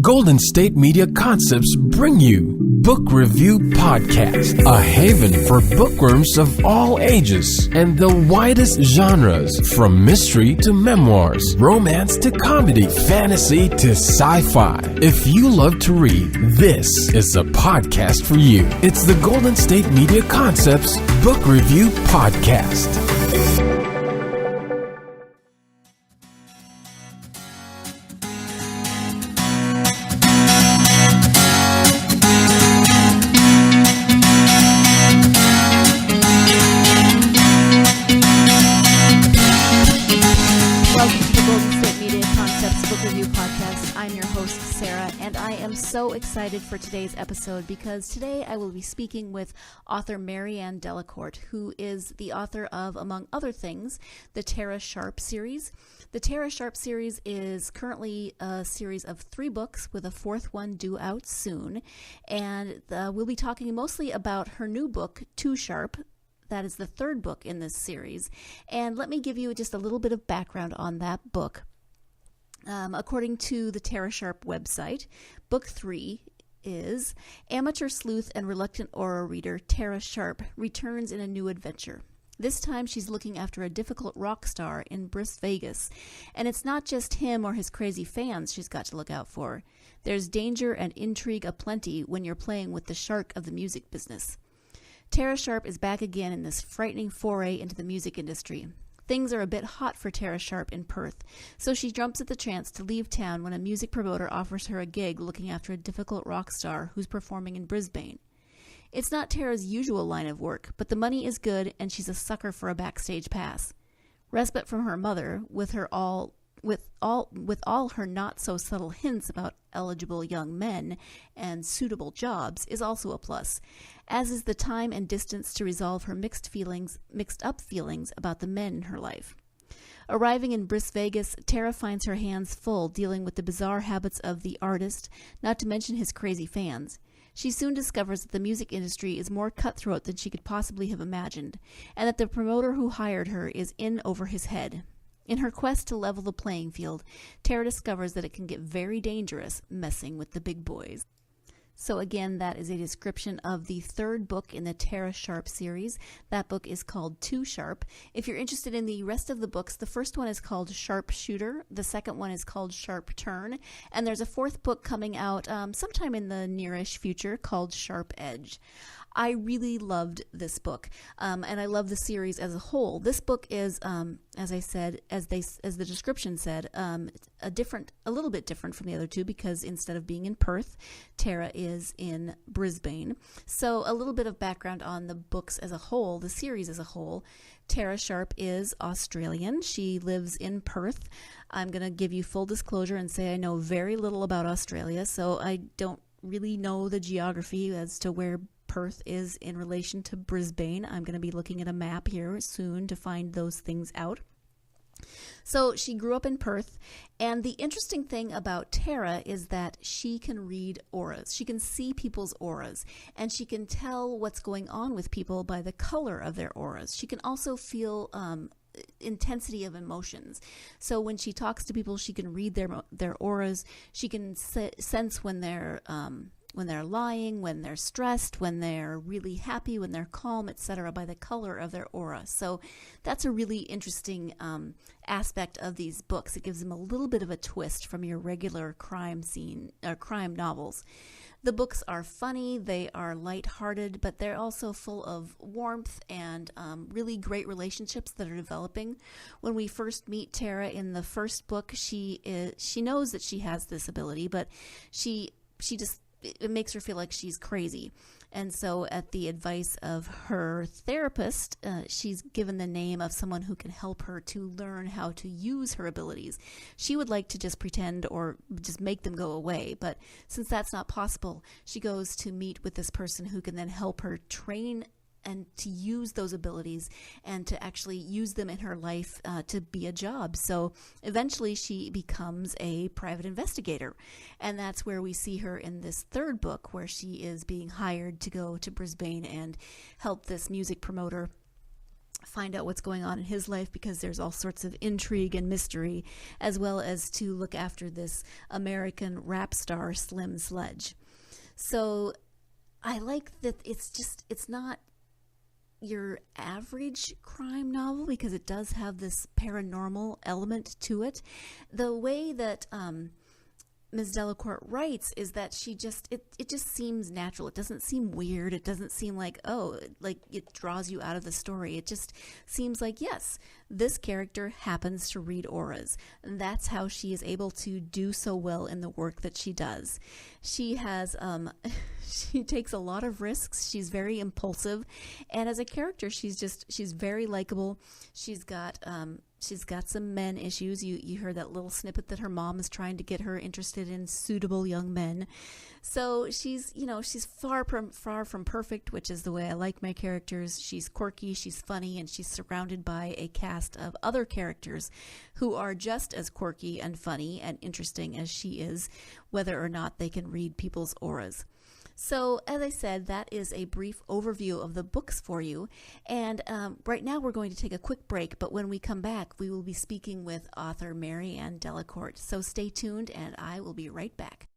Golden State Media Concepts bring you Book Review Podcast, a haven for bookworms of all ages and the widest genres, from mystery to memoirs, romance to comedy, fantasy to sci-fi. If you love to read, this is a podcast for you. It's the Golden State Media Concepts Book Review Podcast. So excited for today's episode because today I will be speaking with author Marianne Delacourt, who is the author of, among other things, the Tara Sharp series. The Tara Sharp series is currently a series of 3 books with a 4th one due out soon, and we'll be talking mostly about her new book, Too Sharp. That is the 3rd book in this series, and let me give you just a little bit of background on that book. According to the Tara Sharp website, Book 3 is amateur sleuth and reluctant aura reader Tara Sharp returns in a new adventure. This time she's looking after a difficult rock star in Bris Vegas, and it's not just him or his crazy fans she's got to look out for. There's danger and intrigue aplenty when you're playing with the shark of the music business. Tara Sharp is back again in this frightening foray into the music industry. Things are a bit hot for Tara Sharp in Perth, so she jumps at the chance to leave town when a music promoter offers her a gig looking after a difficult rock star who's performing in Brisbane. It's not Tara's usual line of work, but the money is good and she's a sucker for a backstage pass. Respite from her mother, with all her not-so-subtle hints about eligible young men and suitable jobs, is also a plus, as is the time and distance to resolve her mixed-up feelings about the men in her life. Arriving in Bris Vegas, Tara finds her hands full dealing with the bizarre habits of the artist, not to mention his crazy fans. She soon discovers that the music industry is more cutthroat than she could possibly have imagined, and that the promoter who hired her is in over his head. In her quest to level the playing field, Tara discovers that it can get very dangerous messing with the big boys. So again, that is a description of the 3rd book in the Tara Sharp series. That book is called Too Sharp. If you're interested in the rest of the books, the first one is called Sharp Shooter, the second one is called Sharp Turn, and there's a 4th book coming out sometime in the nearish future called Sharp Edge. I really loved this book, and I love the series as a whole. This book is, as I said, as the description said, a little bit different from the other 2 because instead of being in Perth, Tara is in Brisbane. So a little bit of background on the books as a whole, the series as a whole. Tara Sharp is Australian. She lives in Perth. I'm going to give you full disclosure and say I know very little about Australia, so I don't really know the geography as to where Perth is in relation to Brisbane. I'm going to be looking at a map here soon to find those things out. So she grew up in Perth, and the interesting thing about Tara is that she can read auras. She can see people's auras, and she can tell what's going on with people by the color of their auras. She can also feel intensity of emotions. So when she talks to people, she can read their auras. She can sense when they're lying, when they're stressed, when they're really happy, when they're calm, etc., by the color of their aura. So that's a really interesting aspect of these books. It gives them a little bit of a twist from your regular crime novels. The books are funny, they are lighthearted, but they're also full of warmth and really great relationships that are developing. When we first meet Tara in the 1st book, she knows that she has this ability, but it makes her feel like she's crazy. And so at the advice of her therapist, she's given the name of someone who can help her to learn how to use her abilities. She would like to just pretend or just make them go away, but since that's not possible, she goes to meet with this person who can then help her train and to use those abilities and to actually use them in her life to be a job. So eventually she becomes a private investigator. And that's where we see her in this 3rd book, where she is being hired to go to Brisbane and help this music promoter find out what's going on in his life, because there's all sorts of intrigue and mystery, as well as to look after this American rap star, Slim Sledge. So I like that it's not your average crime novel, because it does have this paranormal element to it. The way that Ms. Delacourt writes is that it just seems natural. It doesn't seem weird. It doesn't seem like it draws you out of the story. It just seems like, yes, this character happens to read auras, and that's how she is able to do so well in the work that she does. She has she takes a lot of risks. She's very impulsive, and as a character, she's very likable. She's got some men issues. You heard that little snippet that her mom is trying to get her interested in suitable young men. So she's far from perfect, which is the way I like my characters. She's quirky, she's funny, and she's surrounded by a cast of other characters who are just as quirky and funny and interesting as she is, whether or not they can read people's auras. So, as I said, that is a brief overview of the books for you. And right now we're going to take a quick break, but when we come back, we will be speaking with author Marianne Delacourt. So stay tuned, and I will be right back.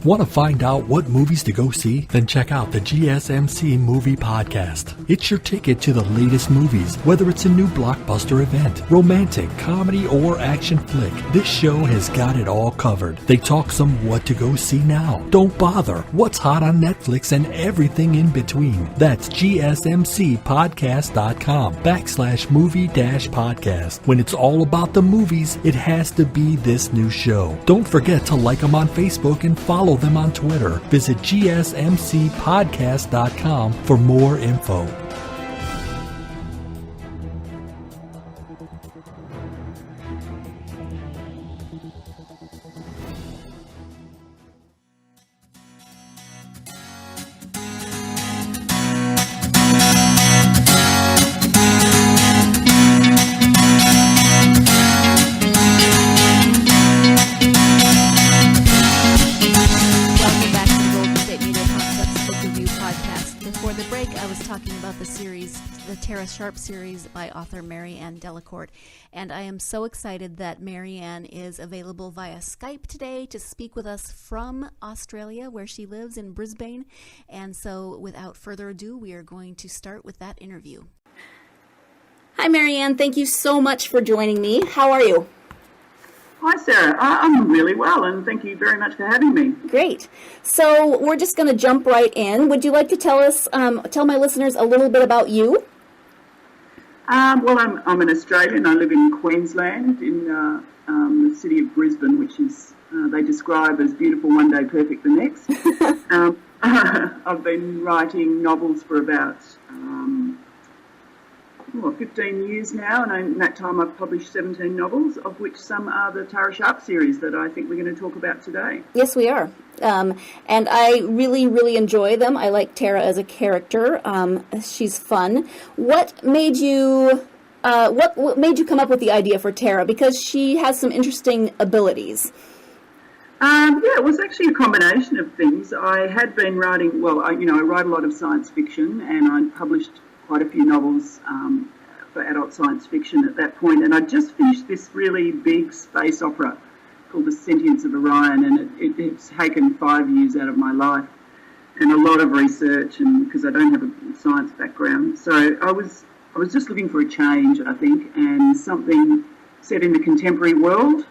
Want to find out what movies to go see? Then check out the GSMC Movie Podcast. It's your ticket to the latest movies, whether it's a new blockbuster event, romantic, comedy, or action flick. This show has got it all covered. They talk some what to go see now, don't bother, what's hot on Netflix, and everything in between. That's gsmcpodcast.com/movie-podcast. When it's all about the movies, it has to be this new show. Don't forget to like them on Facebook and follow them on Twitter. Visit gsmcpodcast.com for more info. Sharp series by author Marianne Delacourt, and I am so excited that Marianne is available via Skype today to speak with us from Australia, where she lives in Brisbane. And so without further ado, we are going to start with that interview. Hi Marianne, thank you so much for joining me. How are you? Hi Sarah, I'm really well, and thank you very much for having me. Great. So we're just going to jump right in. Would you like to tell my listeners a little bit about you? Well, I'm an Australian. I live in Queensland, in the city of Brisbane, which is they describe as beautiful one day, perfect the next. I've been writing novels for about 15 years now, and in that time I've published 17 novels, of which some are the Tara Sharp series that I think we're going to talk about today. Yes, we are. And I really, really enjoy them. I like Tara as a character. She's fun. What made you what made you come up with the idea for Tara? Because she has some interesting abilities. It was actually a combination of things. I had been writing, I write a lot of science fiction, and I published quite a few novels for adult science fiction at that point, and I just finished this really big space opera called The Sentience of Orion, and it's taken 5 years out of my life and a lot of research, and because I don't have a science background. So I was just looking for a change, I think, and something set in the contemporary world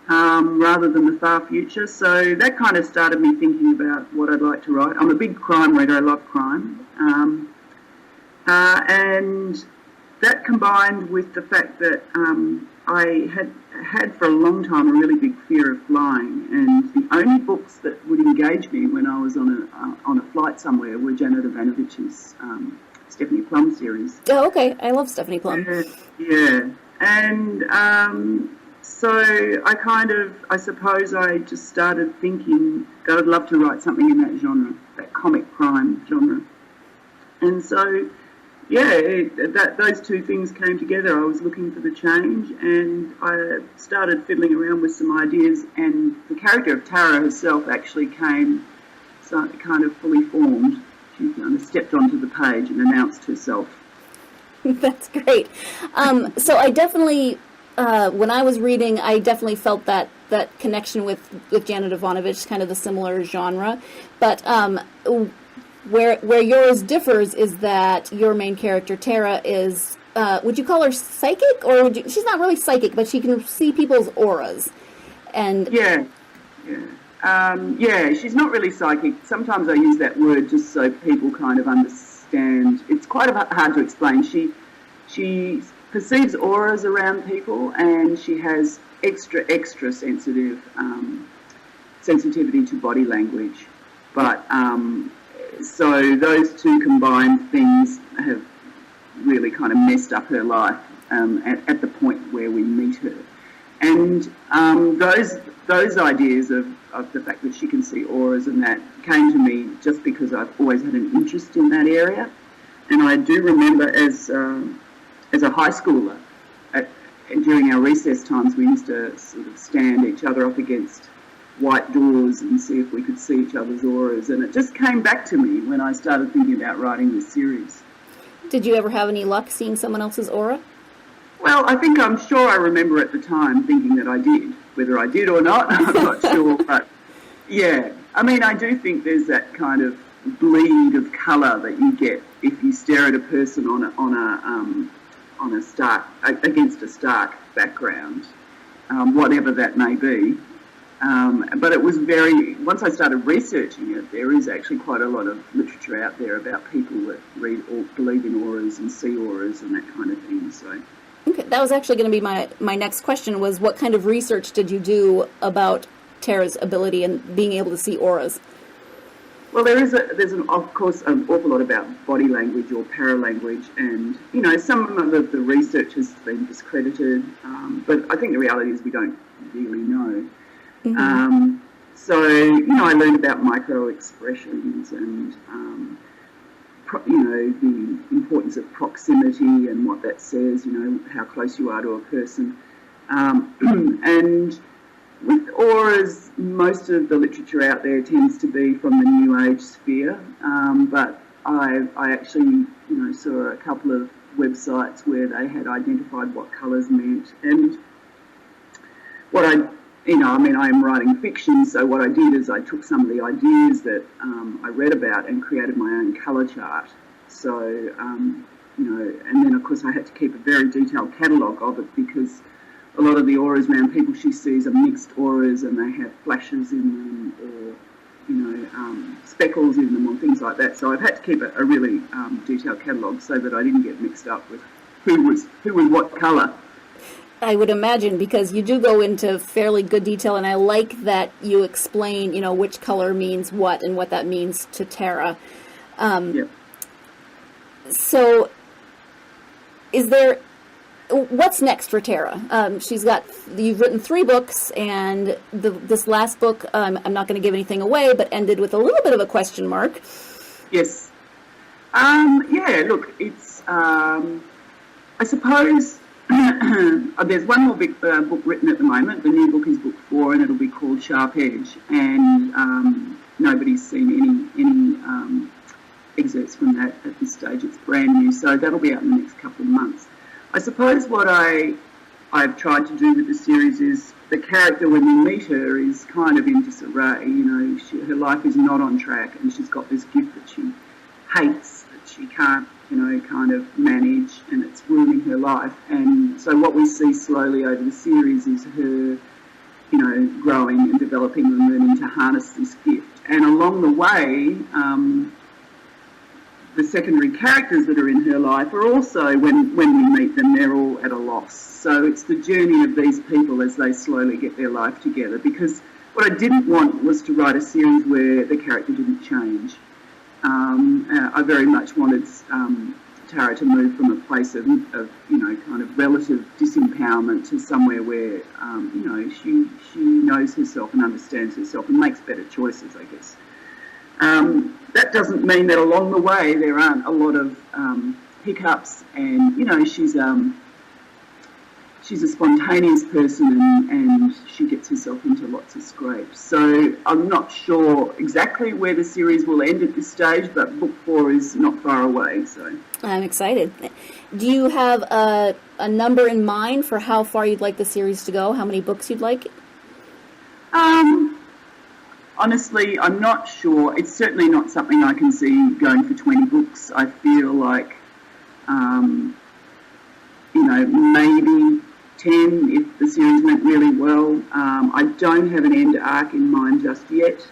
rather than the far future. So that kind of started me thinking about what I'd like to write. I'm a big crime reader. I love crime. And that combined with the fact that I had for a long time a really big fear of flying, and the only books that would engage me when I was on a flight somewhere were Janet Ivanovich's Stephanie Plum series. Oh, okay. I love Stephanie Plum. Yeah. And so I suppose I just started thinking that I'd love to write something in that genre, that comic crime genre. And so, those two things came together. I was looking for the change, and I started fiddling around with some ideas, and the character of Tara herself actually came kind of fully formed. she kind of stepped onto the page and announced herself. That's great. So I definitely, when I was reading, I definitely felt that connection with Janet Ivanovich, kind of the similar genre. But where yours differs is that your main character, Tara, is, would you call her psychic? Or she's not really psychic, but she can see people's auras. And Yeah, she's not really psychic. Sometimes I use that word just so people kind of understand. It's quite hard to explain. She perceives auras around people, and she has extra sensitivity to body language. But so those two combined things have really kind of messed up her life at the point where we meet her. And those ideas of the fact that she can see auras and that came to me just because I've always had an interest in that area. And I do remember as a high schooler, during our recess times, we used to sort of stand each other up against white doors and see if we could see each other's auras. And it just came back to me when I started thinking about writing this series. did you ever have any luck seeing someone else's aura? Well, I'm sure I remember at the time thinking that I did. Whether I did or not, I'm not sure. But yeah, I mean, I do think there's that kind of bleed of colour that you get if you stare at a person on a stark against a stark background, whatever that may be. But it was once I started researching it, there is actually quite a lot of literature out there about people that read or believe in auras and see auras and that kind of thing. So. Okay, that was actually going to be my next question, was what kind of research did you do about Tara's ability and being able to see auras? Well, there's of course an awful lot about body language or paralanguage, and some of the research has been discredited, but I think the reality is we don't really know. Mm-hmm. So I learned about micro expressions and the importance of proximity and what that says, how close you are to a person. And with auras, most of the literature out there tends to be from the New Age sphere, but I actually, saw a couple of websites where they had identified what colours meant. And what I am writing fiction, so what I did is I took some of the ideas that I read about and created my own colour chart. So, and then of course I had to keep a very detailed catalogue of it because a lot of the auras around people she sees are mixed auras and they have flashes in them or, speckles in them or things like that. So I've had to keep a really detailed catalogue so that I didn't get mixed up with who was what colour. I would imagine, because you do go into fairly good detail, and I like that you explain, which color means what and what that means to Tara. Yep. So, what's next for Tara? You've written 3 books, and this last book, I'm not going to give anything away, but ended with a little bit of a question mark. Yes. Look, it's, I suppose, there's one more book written at the moment. The new book is book 4, and it'll be called Sharp Edge. And nobody's seen any excerpts from that at this stage. It's brand new, so that'll be out in the next couple of months. I suppose what I've tried to do with the series is the character, when you meet her, is kind of in disarray. Her life is not on track, and she's got this gift that she hates, that she can't kind of manage, and it's ruining her life. And so what we see slowly over the series is her, growing and developing and learning to harness this gift. And along the way, the secondary characters that are in her life are also, when we meet them, they're all at a loss. So it's the journey of these people as they slowly get their life together, because what I didn't want was to write a series where the character didn't change. I very much wanted Tara to move from a place of kind of relative disempowerment to somewhere where, she knows herself and understands herself and makes better choices, I guess. That doesn't mean that along the way there aren't a lot of hiccups, and, she's she's a spontaneous person and she gets herself into lots of scrapes. So I'm not sure exactly where the series will end at this stage, but book 4 is not far away. So I'm excited. Do you have a number in mind for how far you'd like the series to go? How many books you'd like? Honestly, I'm not sure. It's certainly not something I can see going for 20 books. I feel like, maybe 10 if the series went really well. I don't have an end arc in mind just yet,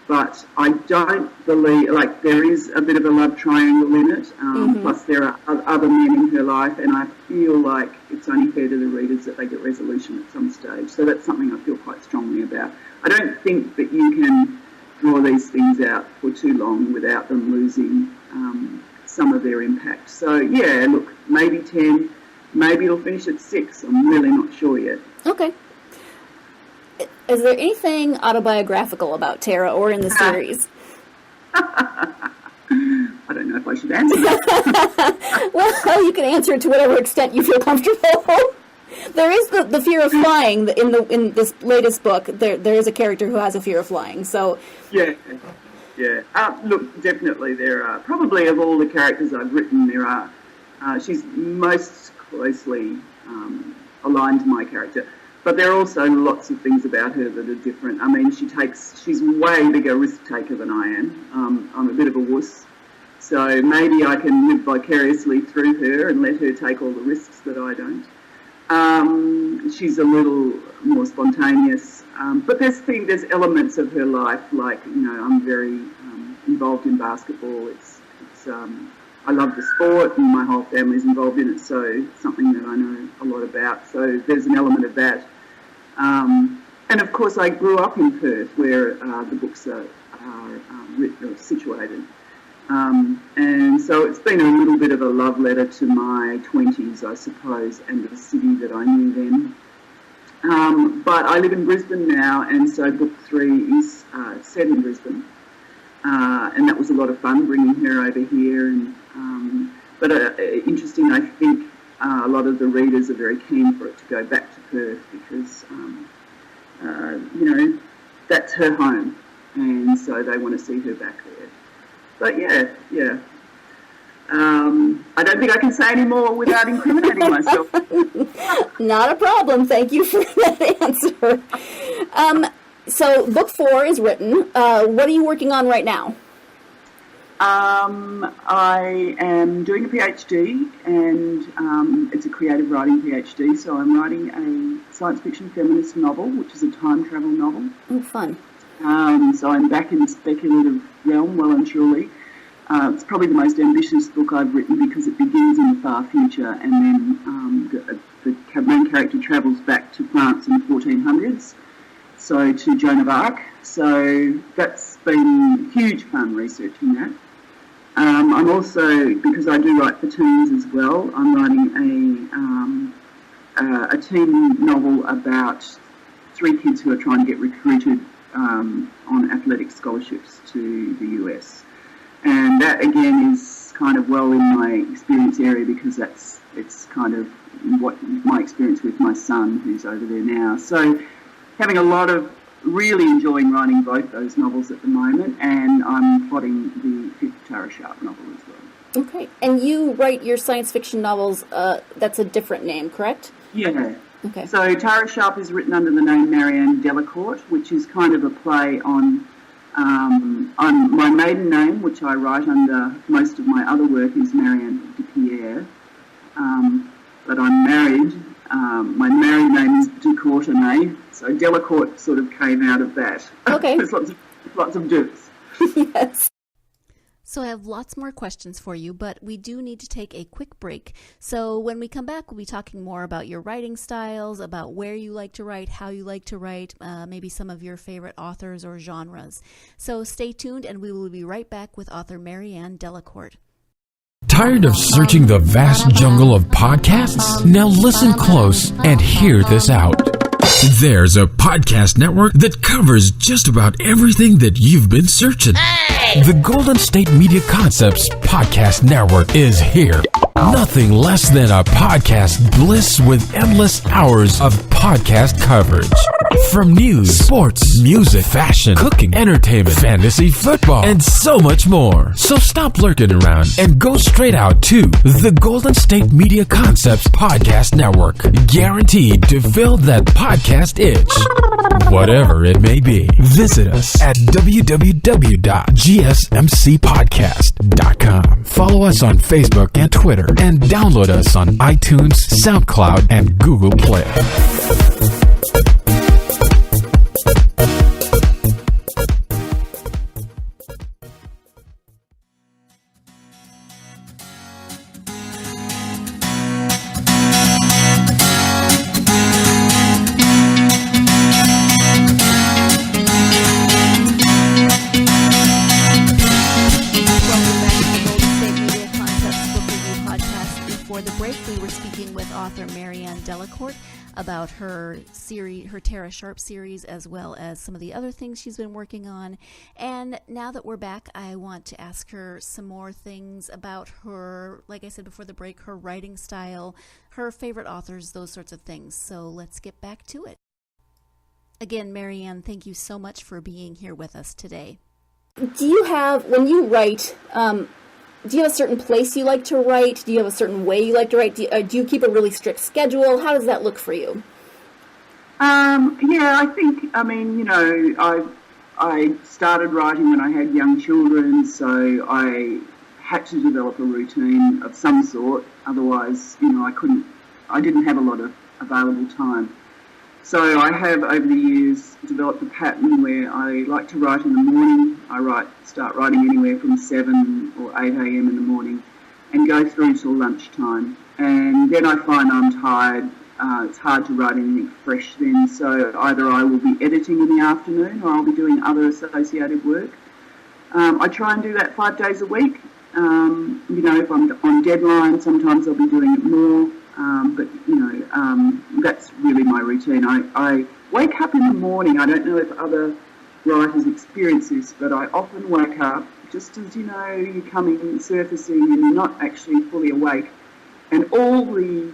but I don't believe, there is a bit of a love triangle in it, plus there are other men in her life, and I feel like it's only fair to the readers that they get resolution at some stage. So that's something I feel quite strongly about. I don't think that you can draw these things out for too long without them losing some of their impact. So, yeah, look, maybe 10, maybe it'll finish at 6. I'm really not sure yet. Okay. Is there anything autobiographical about Tara or in the series? I don't know if I should answer that. Well, you can answer it to whatever extent you feel comfortable. There is the fear of flying in this latest book. There is a character who has a fear of flying. So yeah. Look, definitely there are. Probably of all the characters I've written, there are. She's most closely aligned to my character. But there are also lots of things about her that are different. I mean, she's way bigger risk taker than I am. I'm a bit of a wuss. So maybe I can live vicariously through her and let her take all the risks that I don't. She's a little more spontaneous. But there's elements of her life, like, I'm very involved in basketball. I love the sport and my whole family's involved in it, so it's something that I know a lot about. So there's an element of that. And of course I grew up in Perth where the books are written or situated. And so it's been a little bit of a love letter to my 20s, I suppose, and the city that I knew then. But I live in Brisbane now, and so book 3 is set in Brisbane. And that was a lot of fun bringing her over here. But interesting, I think a lot of the readers are very keen for it to go back to Perth because, that's her home. And so they want to see her back there. But yeah. I don't think I can say any more without incriminating myself. Not a problem. Thank you for that answer. So book 4 is written. What are you working on right now? I am doing a PhD, and it's a creative writing PhD. So I'm writing a science fiction feminist novel, which is a time travel novel. Oh, fun. So I'm back in the speculative realm, well and truly. It's probably the most ambitious book I've written because it begins in the far future, and then the main character travels back to France in the 1400s, so to Joan of Arc. So that's been huge fun researching that. I'm also, because I do write for teens as well, I'm writing a teen novel about 3 kids who are trying to get recruited on athletic scholarships to the US. And that, again, is kind of well in my experience area because it's kind of what my experience with my son who's over there now. So having a lot of really enjoying writing both those novels at the moment, and I'm plotting the 5th Tara Sharp novel as well. Okay. And you write your science fiction novels, that's a different name, correct? Yeah. Okay. So Tara Sharp is written under the name Marianne Delacourt, which is kind of a play on my maiden name, which I write under. Most of my other work is Marianne de Pierre, but I'm married. My married name is de Courtenay, so Delacourt sort of came out of that. Okay. There's lots of dupes. Yes. So I have lots more questions for you, but we do need to take a quick break. So when we come back, we'll be talking more about your writing styles, about where you like to write, how you like to write, maybe some of your favorite authors or genres. So stay tuned, and we will be right back with author Marianne Delacourt. Tired of searching the vast jungle of podcasts? Now listen close and hear this out. There's a podcast network that covers just about everything that you've been searching. The Golden State Media Concepts Podcast Network is here. Nothing less than a podcast bliss with endless hours of podcast coverage. From news, sports, music, fashion, cooking, entertainment, fantasy, football, and so much more. So stop lurking around and go straight out to the Golden State Media Concepts Podcast Network. Guaranteed to fill that podcast itch. Whatever it may be. Visit us at www.gsmcpodcast.com. Follow us on Facebook and Twitter, and download us on iTunes, SoundCloud, and Google Play. Marianne Delacourt about her series, her Tara Sharp series, as well as some of the other things she's been working on. And now that we're back, I want to ask her some more things about her, like I said before the break, her writing style, her favorite authors, those sorts of things. So let's get back to it. Again, Marianne, thank you so much for being here with us today. Do you have, when you write, do you have a certain place you like to write? Do you have a certain way you like to write? Do you keep a really strict schedule? How does that look for you? Yeah, I think, I started writing when I had young children, so I had to develop a routine of some sort. Otherwise, I didn't have a lot of available time. So I have, over the years, developed a pattern where I like to write in the morning. I start writing anywhere from 7 or 8 a.m. in the morning and go through till lunchtime. And then I find I'm tired. It's hard to write anything fresh then. So either I will be editing in the afternoon or I'll be doing other associated work. I try and do that 5 days a week. If I'm on deadline, sometimes I'll be doing it more. That's really my routine. I wake up in the morning. I don't know if other writers experience this, but I often wake up just as, you're coming, surfacing, and you're not actually fully awake. And all the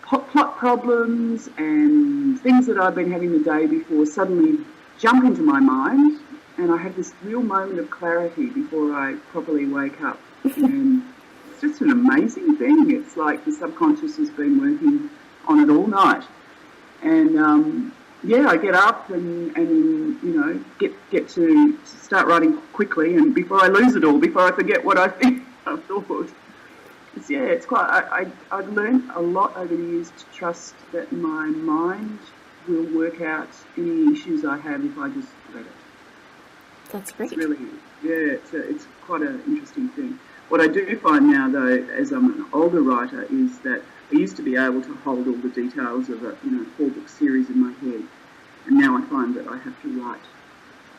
plot problems and things that I've been having the day before suddenly jump into my mind, and I have this real moment of clarity before I properly wake up. And it's just an amazing thing. It's like the subconscious has been working on it all night. And I get up and get to start writing quickly, and before I lose it all, before I forget what I think I've thought. It's quite. I've learned a lot over the years to trust that my mind will work out any issues I have if I just let it. That's great. It's really, it's quite an interesting thing. What I do find now, though, as I'm an older writer, is that I used to be able to hold all the details of a 4-book series in my head, and now I find that I have to write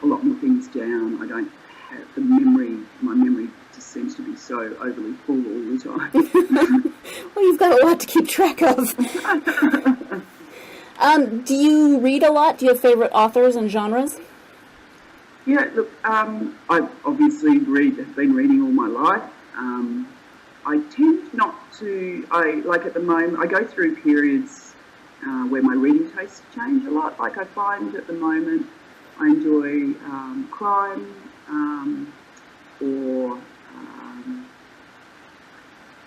a lot more things down. I don't have the memory. My memory just seems to be so overly full all the time. Well, you've got a lot to keep track of. Do you read a lot? Do you have favorite authors and genres? Yeah, look, I obviously have been reading all my life. I tend not to, at the moment, I go through periods where my reading tastes change a lot. Like I find at the moment I enjoy crime or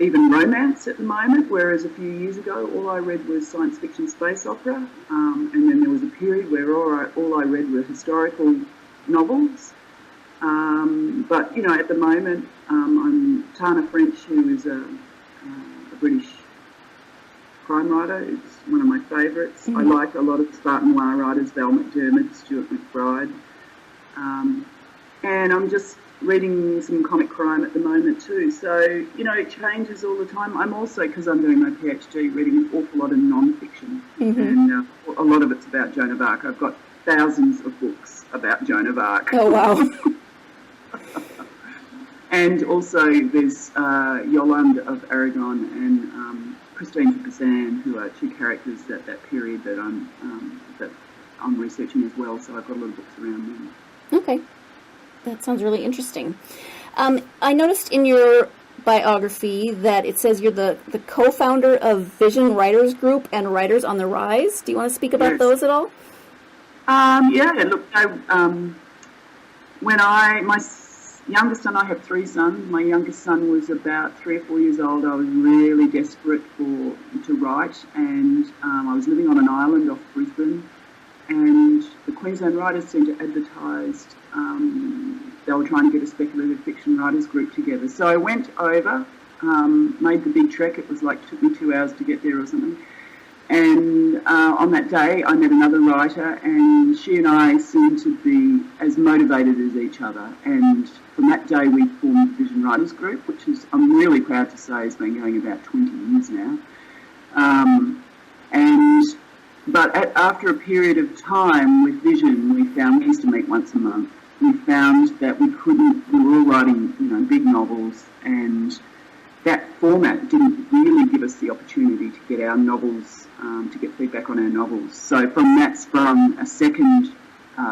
even romance at the moment, whereas a few years ago all I read was science fiction space opera, and then there was a period where all I read were historical novels. But at the moment, I'm Tana French, who is a British crime writer. It's one of my favourites. Mm-hmm. I like a lot of Spartan Noir writers, Val McDermid, Stuart McBride. And I'm just reading some comic crime at the moment too. So, it changes all the time. I'm also, because I'm doing my PhD, reading an awful lot of non-fiction. Mm-hmm. And a lot of it's about Joan of Arc. I've got thousands of books about Joan of Arc. Oh, wow. And also there's Yolande of Aragon and Christine de Pizan, who are two characters that period that I'm researching as well. So I've got a lot of books around them. Okay. That sounds really interesting. I noticed in your biography that it says you're the co-founder of Vision Writers Group and Writers on the Rise. Do you want to speak about those at all? Yeah, look, my youngest son, I have 3 sons. My youngest son was about 3 or 4 years old. I was really desperate to write, and I was living on an island off Brisbane, and the Queensland Writers Centre advertised they were trying to get a speculative fiction writers group together. So I went over, made the big trek. It was took me 2 hours to get there or something. And on that day, I met another writer, and she and I seemed to be as motivated as each other. And from that day, we formed the Vision Writers Group, which is, I'm really proud to say, has been going about 20 years now. But after a period of time with Vision, we used to meet once a month. We found that we were all writing, big novels, and that format didn't really give us the opportunity to get our novels, to get feedback on our novels. So from that sprung a second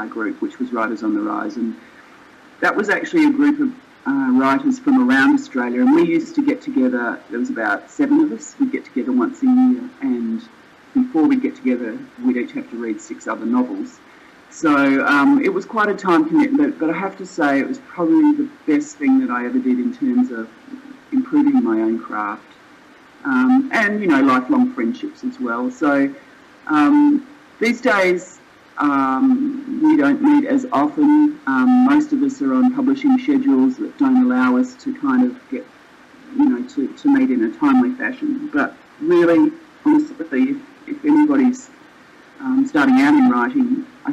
group, which was Writers on the Rise, and that was actually a group of writers from around Australia, and we used to get together. There was about 7 of us. We'd get together once a year, and before we'd get together, we'd each have to read 6 other novels. So it was quite a time commitment, but I have to say it was probably the best thing that I ever did in terms of improving my own craft, and lifelong friendships as well. So these days we don't meet as often. Most of us are on publishing schedules that don't allow us to kind of get to meet in a timely fashion. But really, honestly, if anybody's starting out in writing, I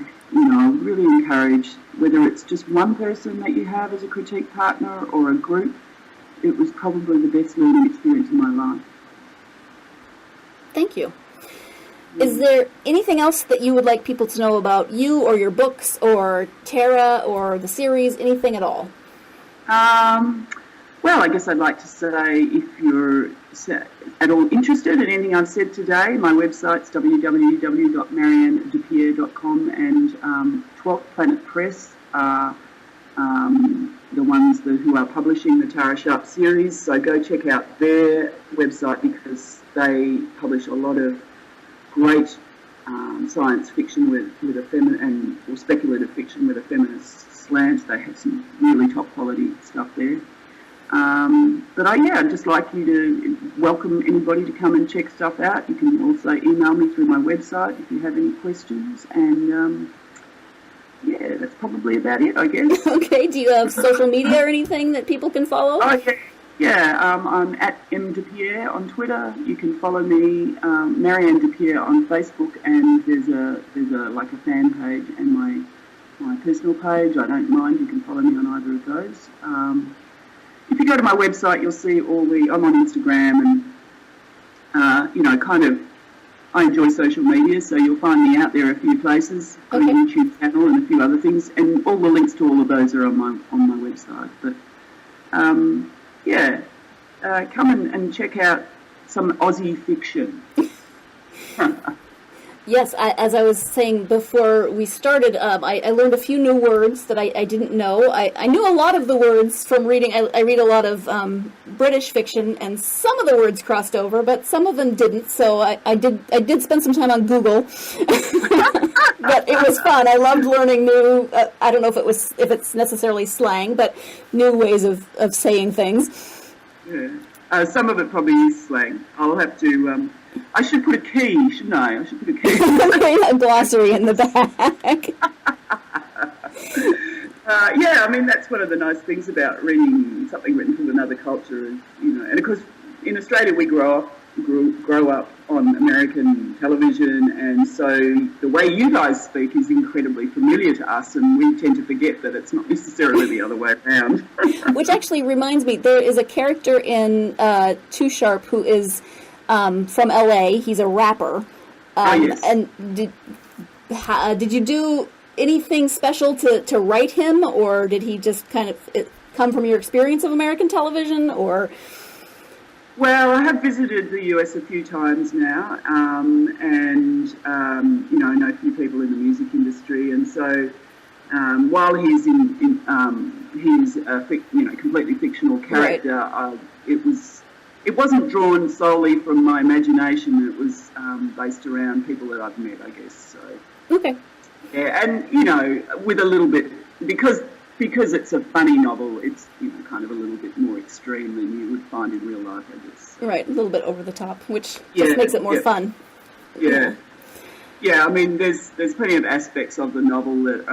really encourage, whether it's just one person that you have as a critique partner or a group, it was probably the best learning experience of my life. Thank you. Is there anything else that you would like people to know about you or your books or Tara or the series, anything at all? Well, I guess I'd like to say, if you're at all interested in anything I've said today, my website's www.mariannedepierre.com, and 12th Planet Press are the ones who are publishing the Tara Sharp series. So go check out their website, because they publish a lot of great science fiction with a or speculative fiction with a feminist slant. They have some really top quality stuff there. But I'd just like you to welcome anybody to come and check stuff out. You can also email me through my website if you have any questions, and that's probably about it, I guess. Okay, do you have social media or anything that people can follow? Oh, yeah. I'm at M. Depierre on Twitter. You can follow me, Marianne Depierre on Facebook, and there's a fan page and my personal page. I don't mind. You can follow me on either of those. If you go to my website, you'll see I'm on Instagram, and I enjoy social media, so you'll find me out there a few places. Got a YouTube channel and a few other things, and all the links to all of those are on my website. But come and check out some Aussie fiction. Yes, as I was saying before we started, I learned a few new words that I didn't know. I knew a lot of the words from reading. I read a lot of British fiction, and some of the words crossed over, but some of them didn't. So I did spend some time on Google, but it was fun. I loved learning new. I don't know if it's necessarily slang, but new ways of saying things. Yeah, some of it probably is slang. I'll have to. I should put a key, shouldn't I? I should put a key. A glossary in the back. That's one of the nice things about reading something written from another culture, is, and of course, in Australia we grow up on American television, and so the way you guys speak is incredibly familiar to us, and we tend to forget that it's not necessarily the other way around. Which actually reminds me, there is a character in Too Sharp who is from LA. He's a rapper. Yes. And did you do anything special to write him, or did he just kind of come from your experience of American television, or? Well, I have visited the US a few times now, and I know a few people in the music industry, and so while he's he's a completely fictional character, right. it wasn't drawn solely from my imagination. It was based around people that I've met, I guess. So Okay. yeah, and you know, with a little bit because it's a funny novel, it's kind of a little bit more extreme than you would find in real life, I guess. Right, a little bit over the top, which just makes it more fun. Yeah. Yeah, I mean, there's plenty of aspects of the novel that